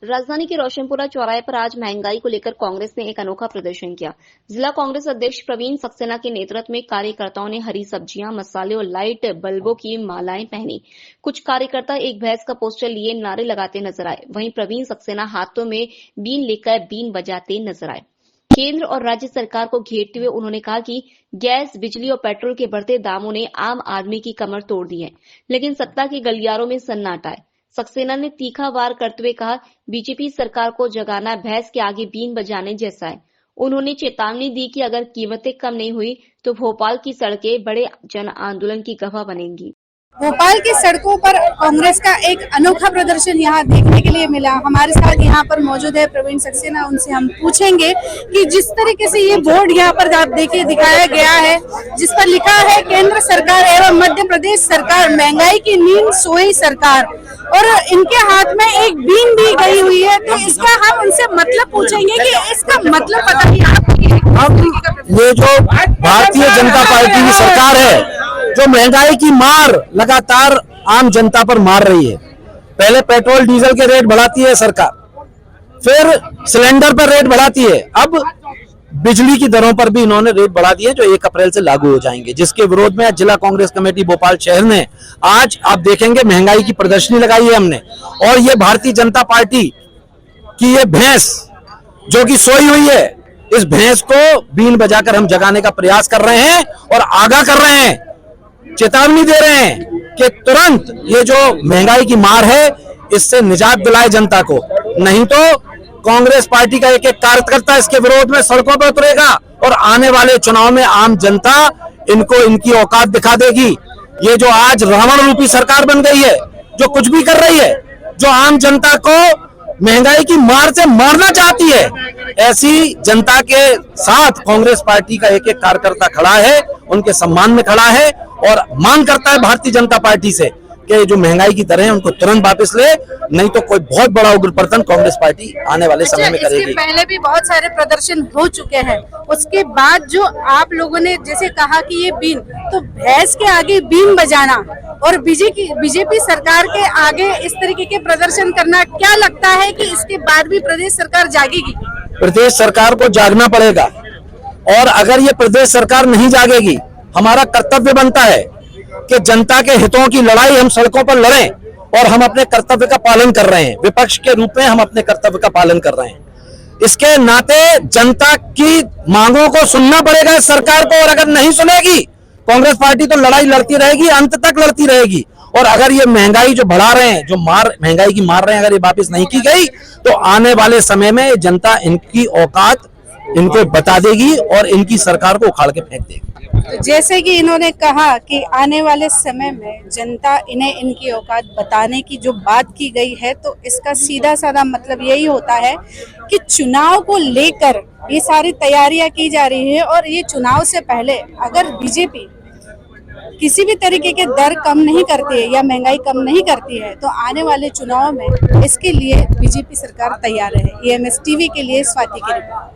राजधानी के रोशनपुरा चौराहे पर आज महंगाई को लेकर कांग्रेस ने एक अनोखा प्रदर्शन किया। जिला कांग्रेस अध्यक्ष प्रवीण सक्सेना के नेतृत्व में कार्यकर्ताओं ने हरी सब्जियां, मसाले और लाइट बल्बों की मालाएं पहनी। कुछ कार्यकर्ता एक भैंस का पोस्टर लिए नारे लगाते नजर आए। वहीं प्रवीण सक्सेना हाथों में बीन लेकर बीन बजाते नजर आए। केंद्र और राज्य सरकार को घेरते हुए उन्होंने कहा कि गैस, बिजली और पेट्रोल के बढ़ते दामों ने आम आदमी की कमर तोड़ दी है, लेकिन सत्ता के गलियारों में सन्नाटा है। सक्सेना ने तीखा वार करते हुए कहा, बीजेपी सरकार को जगाना भैंस के आगे बीन बजाने जैसा है। उन्होंने चेतावनी दी कि अगर कीमतें कम नहीं हुई तो भोपाल की सड़कें बड़े जन आंदोलन की गवाह बनेंगी। भोपाल की सड़कों पर कांग्रेस का एक अनोखा प्रदर्शन यहाँ देखने के लिए मिला। हमारे साथ यहाँ पर मौजूद है प्रवीण सक्सेना। उनसे हम पूछेंगे कि जिस तरीके से ये बोर्ड यहाँ पर आप देखिए दिखाया गया है, जिस पर लिखा है केंद्र सरकार एवं मध्य प्रदेश सरकार महंगाई की नींद सोई सरकार, और इनके हाथ में एक बीन भी गई हुई है, तो इसका हम उनसे मतलब पूछेंगे कि इसका मतलब बताइए आप। ये जो भारतीय जनता पार्टी की सरकार है, जो महंगाई की मार लगातार आम जनता पर मार रही है। पहले पेट्रोल डीजल के रेट बढ़ाती है सरकार, फिर सिलेंडर पर रेट बढ़ाती है, अब बिजली की दरों पर भी इन्होंने रेट बढ़ा दिए जो 1 अप्रैल से लागू हो जाएंगे, जिसके विरोध में जिला कांग्रेस कमेटी भोपाल शहर ने आज आप देखेंगे महंगाई की प्रदर्शनी लगाई है हमने। और ये भारतीय जनता पार्टी की ये भैंस जो कि सोई हुई है, इस भैंस को बीन बजाकर हम जगाने का प्रयास कर रहे हैं और आगाह कर रहे हैं, चेतावनी दे रहे हैं कि तुरंत ये जो महंगाई की मार है इससे निजात दिलाए जनता को, नहीं तो कांग्रेस पार्टी का एक एक कार्यकर्ता इसके विरोध में सड़कों पर उतरेगा और आने वाले चुनाव में आम जनता इनको इनकी औकात दिखा देगी। ये जो आज रावण रूपी सरकार बन गई है, जो कुछ भी कर रही है, जो आम जनता को महंगाई की मार से मारना चाहती है, ऐसी जनता के साथ कांग्रेस पार्टी का एक एक कार्यकर्ता खड़ा है, उनके सम्मान में खड़ा है और मांग करता है भारतीय जनता पार्टी से कि जो महंगाई की दरें हैं उनको तुरंत वापस ले, नहीं तो कोई बहुत बड़ा उग्रपतन कांग्रेस पार्टी आने वाले समय में करेगी। इसके पहले भी बहुत सारे प्रदर्शन हो चुके हैं, उसके बाद जो आप लोगों ने जैसे कहा कि ये बीन, तो भैंस के आगे बीन बजाना और बीजेपी सरकार के आगे इस तरीके के प्रदर्शन करना, क्या लगता है कि इसके बाद भी प्रदेश सरकार जागेगी? प्रदेश सरकार को जागना पड़ेगा, और अगर ये प्रदेश सरकार नहीं जागेगी, हमारा कर्तव्य बनता है कि जनता के हितों की लड़ाई हम सड़कों पर लड़ें, और हम अपने कर्तव्य का पालन कर रहे हैं। विपक्ष के रूप में हम अपने कर्तव्य का पालन कर रहे हैं। इसके नाते जनता की मांगों को सुनना पड़ेगा इस सरकार को, और अगर नहीं सुनेगी कांग्रेस पार्टी तो लड़ाई लड़ती रहेगी, अंत तक लड़ती रहेगी। और अगर ये महंगाई जो बढ़ा रहे हैं, जो महंगाई की मार रहे हैं, अगर ये वापस नहीं की गई तो आने वाले समय में जनता इनकी औकात इनको बता देगी और इनकी सरकार को उखाड़ के फेंक देगी। तो जैसे कि इन्होंने कहा कि आने वाले समय में जनता इन्हें इनकी औकात बताने की जो बात की गई है, तो इसका सीधा साधा मतलब यही होता है कि चुनाव को लेकर ये सारी तैयारियां की जा रही है, और ये चुनाव से पहले अगर बीजेपी किसी भी तरीके के दर कम नहीं करती है या महंगाई कम नहीं करती है, तो आने वाले चुनाव में इसके लिए बीजेपी सरकार तैयार है। EMS टीवी के लिए स्वाति की रिपोर्ट।